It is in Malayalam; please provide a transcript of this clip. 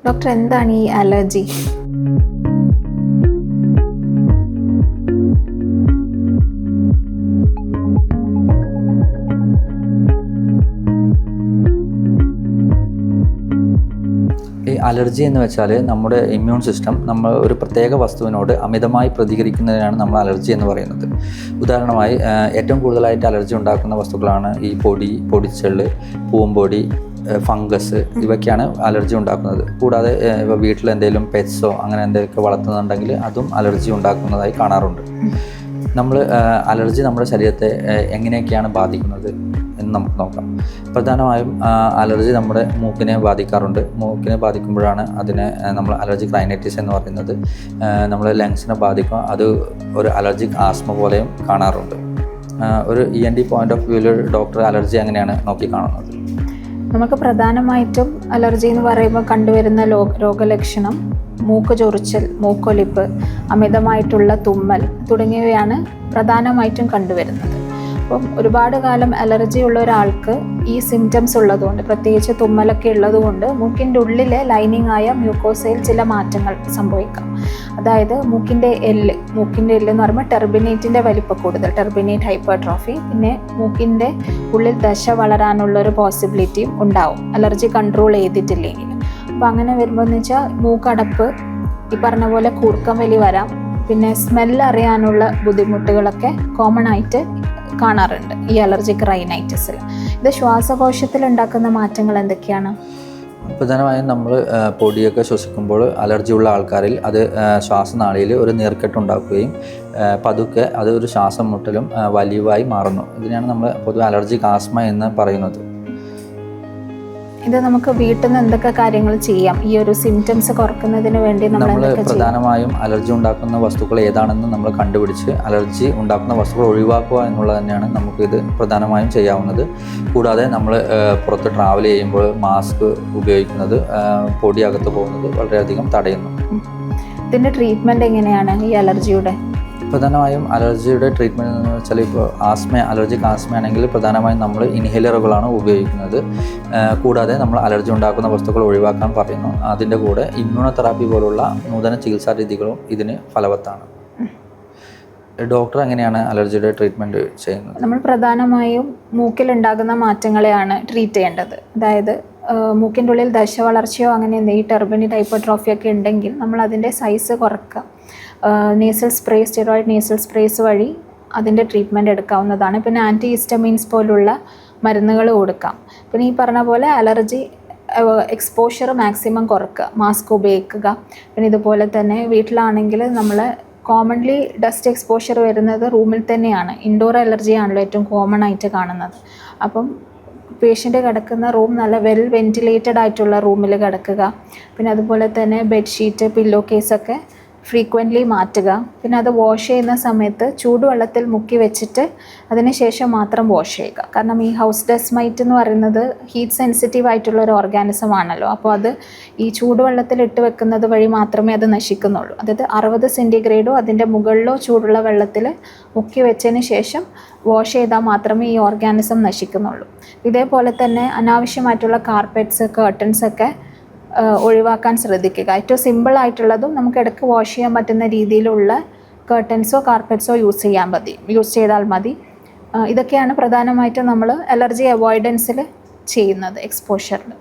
ഡോക്ടർ, എന്താണ് ഈ അലർജി? ഈ അലർജി എന്ന് വെച്ചാൽ നമ്മുടെ ഇമ്മ്യൂൺ സിസ്റ്റം നമ്മൾ ഒരു പ്രത്യേക വസ്തുവിനോട് അമിതമായി പ്രതികരിക്കുന്നതിനാണ് നമ്മൾ അലർജി എന്ന് പറയുന്നത്. ഉദാഹരണമായി ഏറ്റവും കൂടുതലായിട്ട് അലർജി ഉണ്ടാക്കുന്ന വസ്തുക്കളാണ് ഈ പൊടിച്ചെള്ള്, പൂമ്പൊടി, ഫംഗസ്, ഇവയ്ക്കാണ് അലർജി ഉണ്ടാക്കുന്നത്. കൂടാതെ ഇപ്പോൾ വീട്ടിൽ എന്തെങ്കിലും പെറ്റ്സോ അങ്ങനെ എന്തെങ്കിലുമൊക്കെ വളർത്തുന്നുണ്ടെങ്കിൽ അതും അലർജി ഉണ്ടാക്കുന്നതായി കാണാറുണ്ട്. നമ്മൾ അലർജി നമ്മുടെ ശരീരത്തെ എങ്ങനെയൊക്കെയാണ് ബാധിക്കുന്നത് എന്ന് നമുക്ക് നോക്കാം. പ്രധാനമായും അലർജി നമ്മുടെ മൂക്കിനെ ബാധിക്കാറുണ്ട്. മൂക്കിനെ ബാധിക്കുമ്പോഴാണ് അതിനെ നമ്മൾ അലർജിക് റൈനൈറ്റിസ് എന്ന് പറയുന്നത്. നമ്മൾ ലങ്സിനെ ബാധിക്കും. അത് ഒരു അലർജിക് ആസ്മ പോലെയും കാണാറുണ്ട്. ഒരു ENT പോയിന്റ് ഓഫ് വ്യൂവിൽ ഡോക്ടർ അലർജി എങ്ങനെയാണ് നോക്കിക്കാണുന്നത്? നമുക്ക് പ്രധാനമായിട്ടും അലർജി എന്ന് പറയുമ്പോൾ കണ്ടുവരുന്ന രോഗലക്ഷണം മൂക്ക് ചൊറിച്ചൽ, മൂക്കൊലിപ്പ്, അമിതമായിട്ടുള്ള തുമ്മൽ തുടങ്ങിയവയാണ് പ്രധാനമായിട്ടും കണ്ടുവരുന്നത്. അപ്പം ഒരുപാട് കാലം അലർജി ഉള്ള ഒരാൾക്ക് ഈ സിംറ്റംസ് ഉള്ളതുകൊണ്ട്, പ്രത്യേകിച്ച് തുമ്മലൊക്കെ ഉള്ളതുകൊണ്ട് മൂക്കിൻ്റെ ഉള്ളിലെ ലൈനിങ് ആയ മ്യൂക്കോസയിൽ ചില മാറ്റങ്ങൾ സംഭവിക്കാം. അതായത് മൂക്കിൻ്റെ എല്ല് എന്ന് പറയുമ്പോൾ ടെർബിനേറ്റിൻ്റെ വലിപ്പം കൂടുതൽ, ടെർബിനേറ്റ് ഹൈപ്പർട്രോഫി, പിന്നെ മൂക്കിൻ്റെ ഉള്ളിൽ ദശ വളരാനുള്ളൊരു പോസിബിലിറ്റിയും ഉണ്ടാവും അലർജി കൺട്രോൾ ചെയ്തിട്ടില്ലെങ്കിൽ. അപ്പോൾ അങ്ങനെ വരുമ്പോൾ എന്ന് വെച്ചാൽ മൂക്കടപ്പ്, ഈ പറഞ്ഞ പോലെ കൂർക്കം വലി വരാം, പിന്നെ സ്മെല്ല് അറിയാനുള്ള ബുദ്ധിമുട്ടുകളൊക്കെ കോമൺ ആയിട്ട് കാണാറുണ്ട് ഈ അലർജിക് റൈനൈറ്റിസിൽ. ഇത് ശ്വാസകോശത്തിൽ ഉണ്ടാക്കുന്ന മാറ്റങ്ങൾ എന്തൊക്കെയാണ്? പ്രധാനമായും നമ്മൾ പൊടിയൊക്കെ ശ്വസിക്കുമ്പോൾ അലർജി ഉള്ള ആൾക്കാരിൽ അത് ശ്വാസനാളിയിൽ ഒരു നീർക്കെട്ടുണ്ടാക്കുകയും പതുക്കെ അത് ഒരു ശ്വാസം മുട്ടലും വലിവായി മാറുന്നു. ഇതിനാണ് നമ്മൾ പൊതുവെ അലർജിക് ആസ്മ എന്ന് പറയുന്നത്. ഇത് നമുക്ക് വീട്ടിൽ നിന്ന് എന്തൊക്കെ കാര്യങ്ങൾ ചെയ്യാം ഈ ഒരു സിംറ്റംസ് കുറക്കുന്നതിന് വേണ്ടി? നമ്മൾ പ്രധാനമായും അലർജി ഉണ്ടാക്കുന്ന വസ്തുക്കൾ ഏതാണെന്ന് നമ്മൾ കണ്ടുപിടിച്ച് അലർജി ഉണ്ടാക്കുന്ന വസ്തുക്കൾ ഒഴിവാക്കുക എന്നുള്ളത് തന്നെയാണ് നമുക്കിത് പ്രധാനമായും ചെയ്യാവുന്നത്. കൂടാതെ നമ്മൾ പുറത്ത് ട്രാവൽ ചെയ്യുമ്പോൾ മാസ്ക് ഉപയോഗിക്കുന്നത് പൊടി അകത്ത് പോകുന്നത് വളരെയധികം തടയുന്നു. ഇതിൻ്റെ ട്രീറ്റ്മെൻറ്റ് എങ്ങനെയാണ് ഈ അലർജിയുടെ? പ്രധാനമായും അലർജിയുടെ ട്രീറ്റ്മെൻറ്റ് എന്ന് വെച്ചാൽ ഇപ്പോൾ അലർജിക് ആസ്മയാണെങ്കിൽ പ്രധാനമായും നമ്മൾ ഇൻഹേലറുകളാണ് ഉപയോഗിക്കുന്നത്. കൂടാതെ നമ്മൾ അലർജി ഉണ്ടാക്കുന്ന വസ്തുക്കൾ ഒഴിവാക്കാൻ പറയുന്നു. അതിൻ്റെ കൂടെ ഇമ്മ്യൂണോതെറാപ്പി പോലുള്ള നൂതന ചികിത്സാ രീതികളും ഇതിന് ഫലവത്താണ്. ഡോക്ടർ എങ്ങനെയാണ് അലർജിയുടെ ട്രീറ്റ്മെൻറ്റ് ചെയ്യുന്നത്? നമ്മൾ പ്രധാനമായും മൂക്കിലുണ്ടാകുന്ന മാറ്റങ്ങളെയാണ് ട്രീറ്റ് ചെയ്യേണ്ടത്. അതായത് മൂക്കിൻ്റെ ഉള്ളിൽ ദശ വളർച്ചയോ അങ്ങനെ എന്തെങ്കിലും ടെർബിനേറ്റ് ഹൈപ്പർട്രോഫിയൊക്കെ ഉണ്ടെങ്കിൽ നമ്മൾ അതിൻ്റെ സൈസ് കുറക്കുക. Nasal spray, steroid nasal sprays വഴി അതിൻ്റെ ട്രീറ്റ്മെൻറ്റ് എടുക്കാവുന്നതാണ്. പിന്നെ ആൻറ്റി ഹിസ്റ്റമീൻസ് പോലുള്ള മരുന്നുകൾ കൊടുക്കാം. പിന്നെ ഈ പറഞ്ഞ പോലെ അലർജി എക്സ്പോഷർ മാക്സിമം കുറക്കുക, മാസ്ക് ഉപയോഗിക്കുക. പിന്നെ ഇതുപോലെ തന്നെ വീട്ടിലാണെങ്കിൽ നമ്മൾ കോമൺലി ഡസ്റ്റ് എക്സ്പോഷർ വരുന്നത് റൂമിൽ തന്നെയാണ്. ഇൻഡോർ അലർജി ആണല്ലോ ഏറ്റവും കോമൺ ആയിട്ട് കാണുന്നത്. അപ്പം പേഷ്യൻ്റ് കിടക്കുന്ന റൂം നല്ല വെൽ വെൻറ്റിലേറ്റഡ് ആയിട്ടുള്ള റൂമിൽ കിടക്കുക. പിന്നെ അതുപോലെ തന്നെ ബെഡ്ഷീറ്റ്, പില്ലോ കേസൊക്കെ ഫ്രീക്വൻ്റ്ലി മാറ്റുക. പിന്നെ അത് വാഷ് ചെയ്യുന്ന സമയത്ത് ചൂടുവെള്ളത്തിൽ മുക്കി വെച്ചിട്ട് അതിന് ശേഷം മാത്രം വാഷ് ചെയ്യുക. കാരണം ഈ ഹൗസ് ഡസ്റ്റ് മൈറ്റ് എന്ന് പറയുന്നത് ഹീറ്റ് സെൻസിറ്റീവ് ആയിട്ടുള്ള ഒരു ഓർഗാനിസം ആണല്ലോ. അപ്പോൾ അത് ഈ ചൂടുവെള്ളത്തിൽ ഇട്ട് വെക്കുന്നത് വഴി മാത്രമേ അത് നശിക്കുന്നുള്ളൂ. അതായത് 60 സെൻറ്റിഗ്രേഡോ അതിൻ്റെ മുകളിലോ ചൂടുള്ള വെള്ളത്തിൽ മുക്കി വെച്ചതിന് ശേഷം വാഷ് ചെയ്താൽ മാത്രമേ ഈ ഓർഗാനിസം നശിക്കുന്നുള്ളൂ. ഇതേപോലെ തന്നെ അനാവശ്യമായിട്ടുള്ള കാർപ്പറ്റ്സ്, കേർട്ടൻസൊക്കെ ഒഴിവാക്കാൻ ശ്രദ്ധിക്കുക. ഏറ്റവും സിമ്പിൾ ആയിട്ടുള്ളതും നമുക്ക് ഇടയ്ക്ക് വാഷ് ചെയ്യാൻ പറ്റുന്ന രീതിയിലുള്ള കേർട്ടൻസോ കാർപ്പറ്റ്സോ യൂസ് ചെയ്താൽ മതി. ഇതൊക്കെയാണ് പ്രധാനമായിട്ടും നമ്മൾ അലർജി അവോയ്ഡൻസിൽ ചെയ്യുന്നത് എക്സ്പോഷറിൽ.